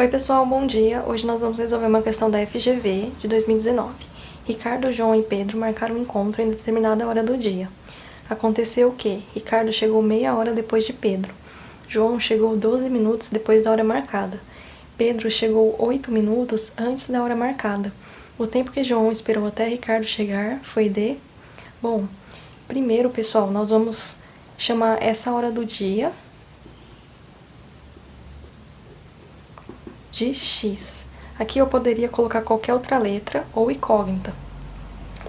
Oi pessoal, bom dia! Hoje nós vamos resolver uma questão da FGV de 2019. Ricardo, João e Pedro marcaram um encontro em determinada hora do dia. Aconteceu que Ricardo chegou meia hora depois de Pedro. João chegou 12 minutos depois da hora marcada. Pedro chegou 8 minutos antes da hora marcada. O tempo que João esperou até Ricardo chegar foi de... Bom, primeiro, pessoal, nós vamos chamar essa hora do dia de X. Aqui eu poderia colocar qualquer outra letra ou incógnita.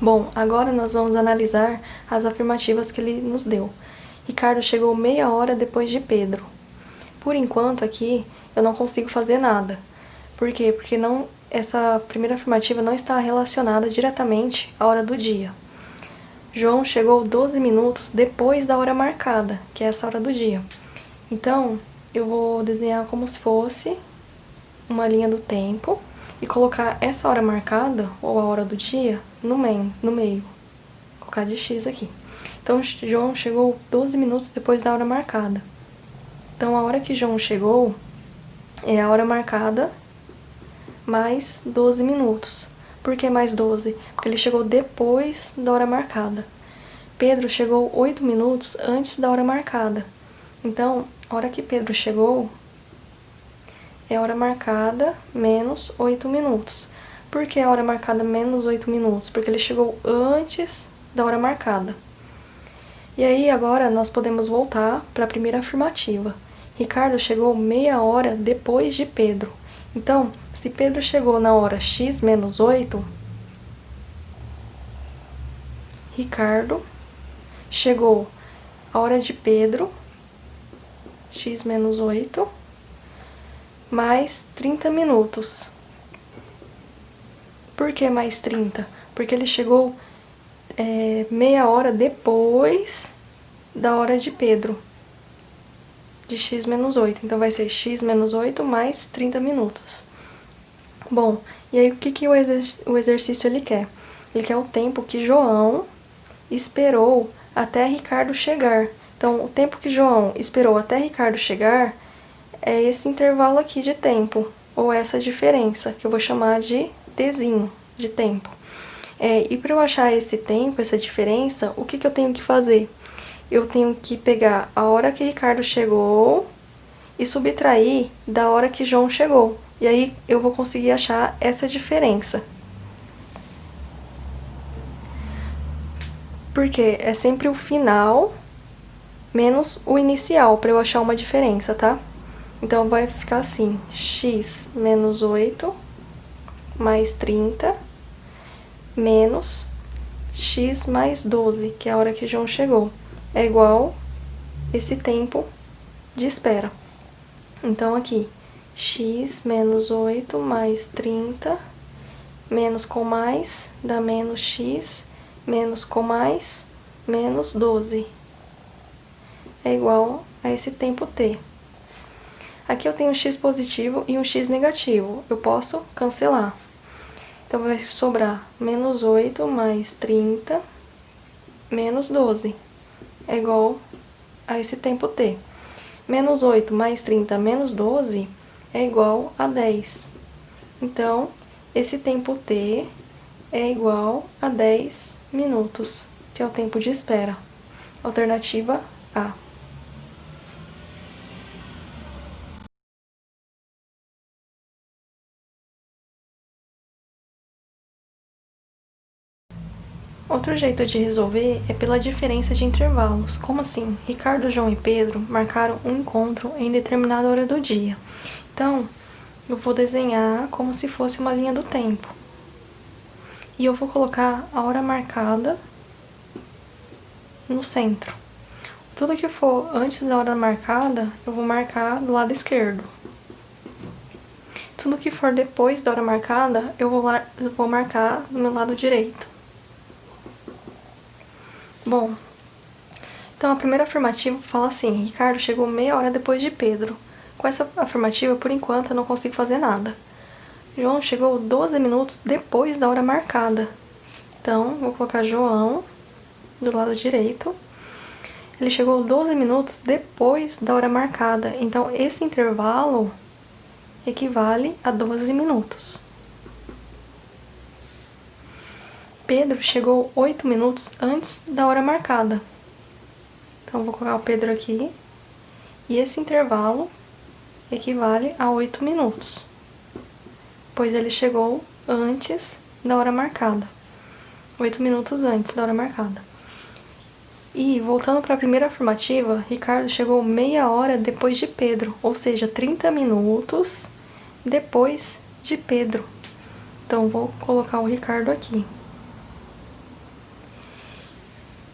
Bom, agora nós vamos analisar as afirmativas que ele nos deu. Ricardo chegou meia hora depois de Pedro. Por enquanto aqui eu não consigo fazer nada. Por quê? Porque essa primeira afirmativa não está relacionada diretamente à hora do dia. João chegou 12 minutos depois da hora marcada, que é essa hora do dia. Então, eu vou desenhar como se fosse uma linha do tempo e colocar essa hora marcada, ou a hora do dia, no meio. Vou colocar de X aqui. Então, João chegou 12 minutos depois da hora marcada. Então, a hora que João chegou é a hora marcada mais 12 minutos. Por que mais 12? Porque ele chegou depois da hora marcada. Pedro chegou 8 minutos antes da hora marcada. Então, a hora que Pedro chegou é a hora marcada menos 8 minutos. Por que a hora marcada menos 8 minutos? Porque ele chegou antes da hora marcada. E aí, agora, nós podemos voltar para a primeira afirmativa. Ricardo chegou meia hora depois de Pedro. Então, se Pedro chegou na hora x menos 8, Ricardo chegou a hora de Pedro, x menos 8, mais 30 minutos. Por que mais 30? Porque ele chegou meia hora depois da hora de Pedro, de x menos 8. Então, vai ser x menos 8 mais 30 minutos. Bom, e aí o que o exercício ele quer? Ele quer o tempo que João esperou até Ricardo chegar. Então, o tempo que João esperou até Ricardo chegar é esse intervalo aqui de tempo, ou essa diferença, que eu vou chamar de Tzinho de tempo. E para eu achar esse tempo, essa diferença, o que eu tenho que fazer? Eu tenho que pegar a hora que Ricardo chegou e subtrair da hora que João chegou. E aí eu vou conseguir achar essa diferença. Porque é sempre o final menos o inicial, para eu achar uma diferença, tá? Então, vai ficar assim, x menos 8 mais 30 menos x mais 12, que é a hora que João chegou. É igual esse tempo de espera. Então, aqui, x menos 8 mais 30, menos com mais, dá menos x, menos com mais, menos 12. É igual a esse tempo t. Aqui eu tenho um x positivo e um x negativo. Eu posso cancelar. Então, vai sobrar menos 8 mais 30 menos 12. É igual a esse tempo t. Menos 8 mais 30 menos 12 é igual a 10. Então, esse tempo t é igual a 10 minutos, que é o tempo de espera. Alternativa A. Outro jeito de resolver é pela diferença de intervalos. Como assim? Ricardo, João e Pedro marcaram um encontro em determinada hora do dia. Então, eu vou desenhar como se fosse uma linha do tempo. E eu vou colocar a hora marcada no centro. Tudo que for antes da hora marcada, eu vou marcar do lado esquerdo. Tudo que for depois da hora marcada, eu vou marcar do meu lado direito. Bom, então a primeira afirmativa fala assim: Ricardo chegou meia hora depois de Pedro. Com essa afirmativa, por enquanto, eu não consigo fazer nada. João chegou 12 minutos depois da hora marcada. Então, vou colocar João do lado direito. Ele chegou 12 minutos depois da hora marcada. Então, esse intervalo equivale a 12 minutos. Pedro chegou 8 minutos antes da hora marcada. Então, vou colocar o Pedro aqui. E esse intervalo equivale a 8 minutos, pois ele chegou antes da hora marcada. 8 minutos antes da hora marcada. E, voltando para a primeira afirmativa, Ricardo chegou meia hora depois de Pedro, ou seja, 30 minutos depois de Pedro. Então, vou colocar o Ricardo aqui.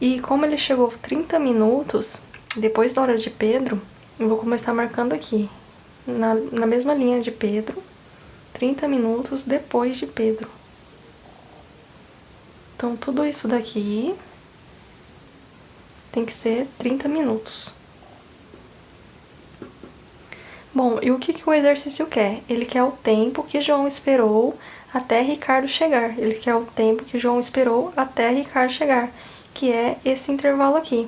E como ele chegou 30 minutos depois da hora de Pedro, eu vou começar marcando aqui, na mesma linha de Pedro, 30 minutos depois de Pedro. Então, tudo isso daqui tem que ser 30 minutos. Bom, e o que o exercício quer? Ele quer o tempo que João esperou até Ricardo chegar. Ele quer o tempo que João esperou até Ricardo chegar, que é esse intervalo aqui.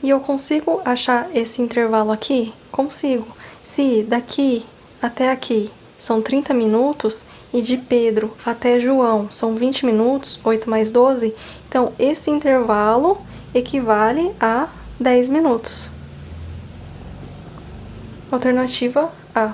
E eu consigo achar esse intervalo aqui? Consigo. Se daqui até aqui são 30 minutos e de Pedro até João são 20 minutos, 8 mais 12, então esse intervalo equivale a 10 minutos. Alternativa A.